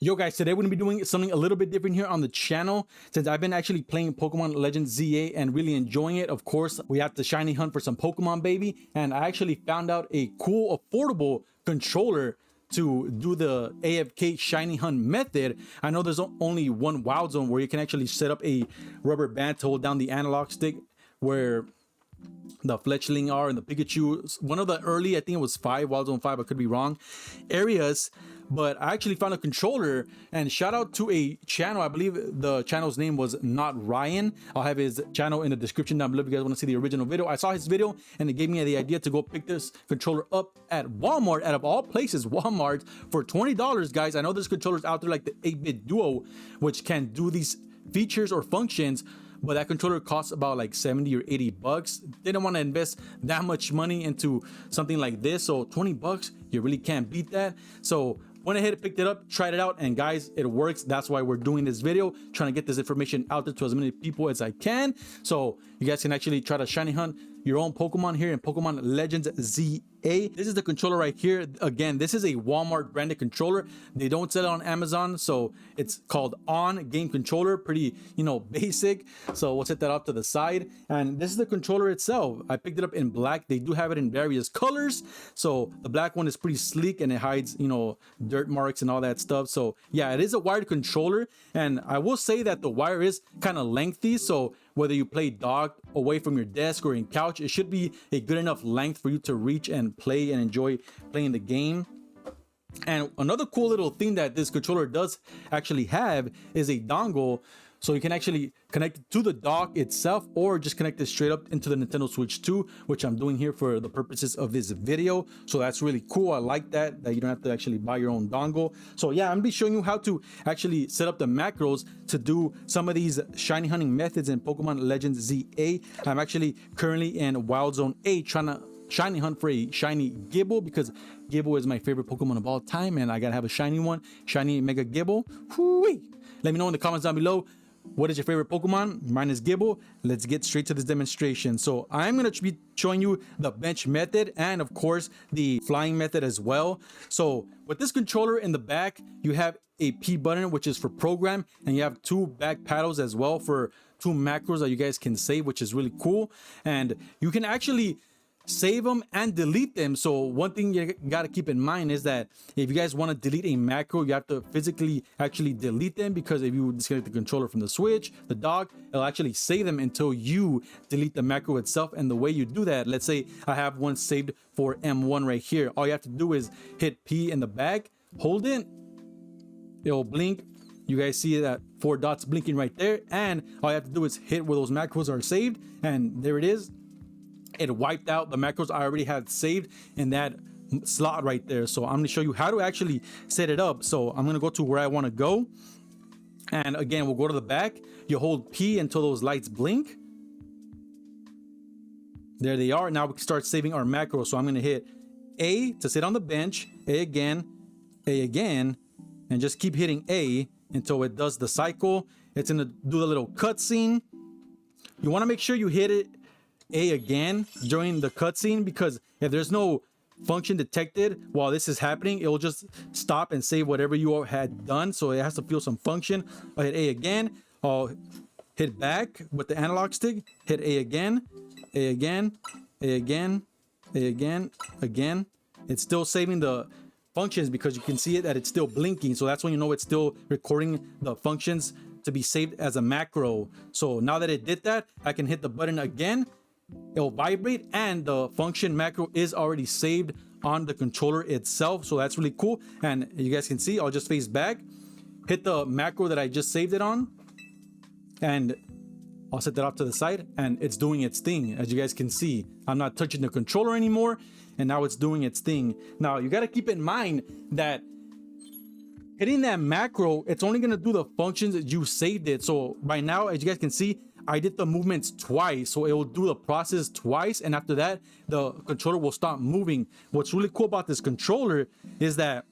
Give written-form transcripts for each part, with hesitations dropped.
Yo guys, today we're going to be doing something a little bit different here on the channel. Since I've been actually playing Pokemon Legends ZA and really enjoying it, of course, we have to shiny hunt for some Pokemon, baby. And I actually found out a cool, affordable controller to do the AFK shiny hunt method. I know there's only one wild zone where you can actually set up a rubber band to hold down the analog stick where the Fletchling are and the Pikachu. One of the early, I think it was 5, Wild Zone 5, I could be wrong, areas. But I actually found a controller, and shout out to a channel. I believe the channel's name was Not Ryan. I'll have his channel in the description down below if you guys want to see the original video. I saw his video and it gave me the idea to go pick this controller up at Walmart, out of all places, Walmart, for $20, guys. I know there's controllers out there like the 8-bit Duo, which can do these features or functions, but that controller costs about like 70 or 80 bucks. Didn't want to invest that much money into something like this, so 20 bucks, you really can't beat that. So went ahead and picked it up, tried it out, and guys, it works. That's why we're doing this video, trying to get this information out there to as many people as I can, so you guys can actually try to shiny hunt your own Pokemon here in Pokemon Legends ZA. This is the controller right here. Again, this is a Walmart branded controller. They don't sell it on Amazon, so it's called On Game Controller. Pretty, basic. So we'll set that off to the side. And this is the controller itself. I picked it up in black. They do have it in various colors. So the black one is pretty sleek and it hides, dirt marks and all that stuff. So yeah, it is a wired controller. And I will say that the wire is kind of lengthy. So whether you play docked away from your desk or in couch, it should be a good enough length for you to reach and play and enjoy playing the game. And another cool little thing that this controller does actually have is a dongle, so you can actually connect it to the dock itself or just connect it straight up into the Nintendo Switch 2, which I'm doing here for the purposes of this video. So that's really cool. I like that you don't have to actually buy your own dongle. So yeah, I'm gonna be showing you how to actually set up the macros to do some of these shiny hunting methods in Pokemon Legends ZA. I'm actually currently in Wild Zone 8 trying to shiny hunt for a shiny Gibble, because Gibble is my favorite Pokemon of all time and I gotta have a shiny one, shiny Mega Gibble. Whoo-wee. Let me know in the comments down below, what is your favorite Pokemon? Mine is Gibble. Let's get straight to this demonstration. So I'm going to be showing you the bench method and of course the flying method as well. So with this controller in the back, you have a P button, which is for program, and you have 2 back paddles as well for 2 macros that you guys can save, which is really cool. And you can actually save them and delete them. So one thing you got to keep in mind is that if you guys want to delete a macro, you have to physically actually delete them, because if you disconnect the controller from the Switch, the dock, it'll actually save them until you delete the macro itself. And the way you do that, let's say I have one saved for M1 right here. All you have to do is hit P in the back, hold it, it'll blink. You guys see that 4 dots blinking right there, and all you have to do is hit where those macros are saved, and there it is. It wiped out the macros I already had saved in that slot right there. So I'm going to show you how to actually set it up. So I'm going to go to where I want to go, and again, we'll go to the back. You hold P until those lights blink. There they are. Now we can start saving our macros. So I'm going to hit A to sit on the bench, A again, and just keep hitting A until it does the cycle. It's going to do the little cutscene. You want to make sure you hit it A again during the cutscene, because if there's no function detected while this is happening, it will just stop and save whatever you had done. So it has to feel some function. I'll hit A again. I'll hit back with the analog stick, hit A again, A again, A again, A again, again. It's still saving the functions because you can see it that it's still blinking. So that's when you know it's still recording the functions to be saved as a macro. So now that it did that, I can hit the button again. It'll vibrate and the function macro is already saved on the controller itself. So that's really cool. And you guys can see, I'll just face back, hit the macro that I just saved it on, and I'll set that off to the side, and it's doing its thing. As you guys can see, I'm not touching the controller anymore, and now it's doing its thing. Now you got to keep in mind that hitting that macro, it's only going to do the functions that you saved it. So right now, as you guys can see, I did the movements twice, so it will do the process twice, and after that the controller will stop moving. What's really cool about this controller is that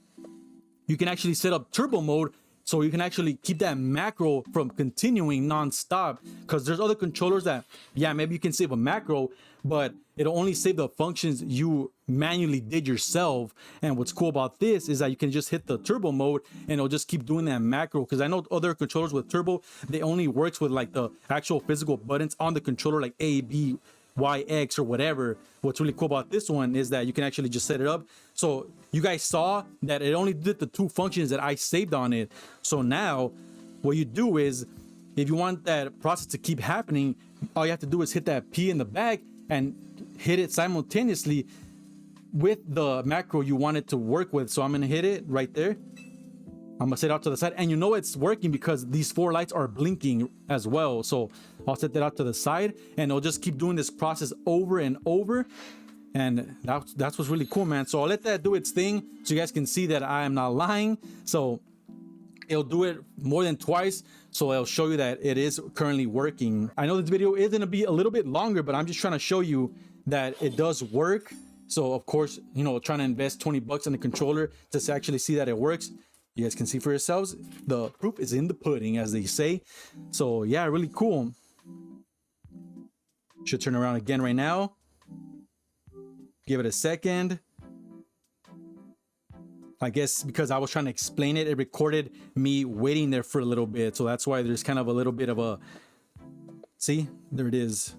you can actually set up turbo mode, so you can actually keep that macro from continuing non-stop, because there's other controllers that, yeah, maybe you can save a macro, but it'll only save the functions you manually did yourself. And what's cool about this is that you can just hit the turbo mode and it'll just keep doing that macro, because I know other controllers with turbo, they only works with like the actual physical buttons on the controller, like A, B, Y, X, or whatever. What's really cool about this one is that you can actually just set it up. So you guys saw that it only did the 2 functions that I saved on it. So now what you do is, if you want that process to keep happening, all you have to do is hit that P in the back and hit it simultaneously with the macro you want it to work with. So I'm gonna hit it right there. I'm gonna set it out to the side, and you know it's working because these 4 lights are blinking as well. So I'll set that out to the side, and it'll just keep doing this process over and over. And that's what's really cool, man. So I'll let that do its thing so you guys can see that I am not lying. So it'll do it more than twice, so it'll show you that it is currently working. I know this video is gonna be a little bit longer, but I'm just trying to show you that it does work. So of course, you know, trying to invest 20 bucks in the controller just to actually see that it works. You guys can see for yourselves. The proof is in the pudding, as they say. So yeah, really cool. Should turn around again right now. Give it a second. I guess because I was trying to explain it, it recorded me waiting there for a little bit. So that's why there's kind of a little bit of a, see, there it is.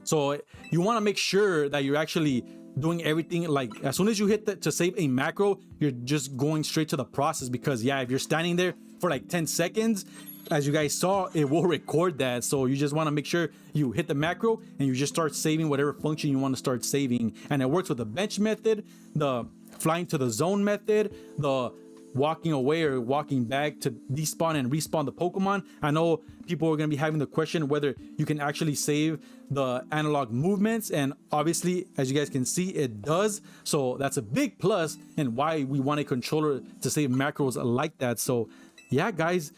So you want to make sure that you're actually doing everything, like as soon as you hit that to save a macro, you're just going straight to the process, because yeah, if you're standing there for like 10 seconds, as you guys saw, it will record that. So you just want to make sure you hit the macro and you just start saving whatever function you want to start saving. And it works with the bench method, the flying to the zone method, the walking away or walking back to despawn and respawn the Pokemon. I know people are going to be having the question whether you can actually save the analog movements, and obviously, as you guys can see, it does. So that's a big plus and why we want a controller to save macros like that. So yeah, guys,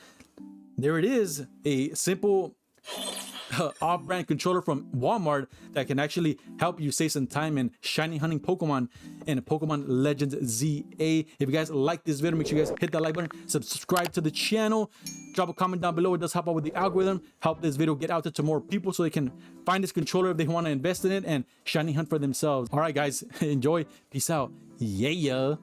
there it is, a simple off-brand controller from Walmart that can actually help you save some time in shiny hunting Pokemon in Pokemon Legends ZA. If you guys like this video, make sure you guys hit that like button, subscribe to the channel, drop a comment down below. It does help out with the algorithm, help this video get out there to more people so they can find this controller if they want to invest in it and shiny hunt for themselves. All right, guys, enjoy. Peace out. Yeah.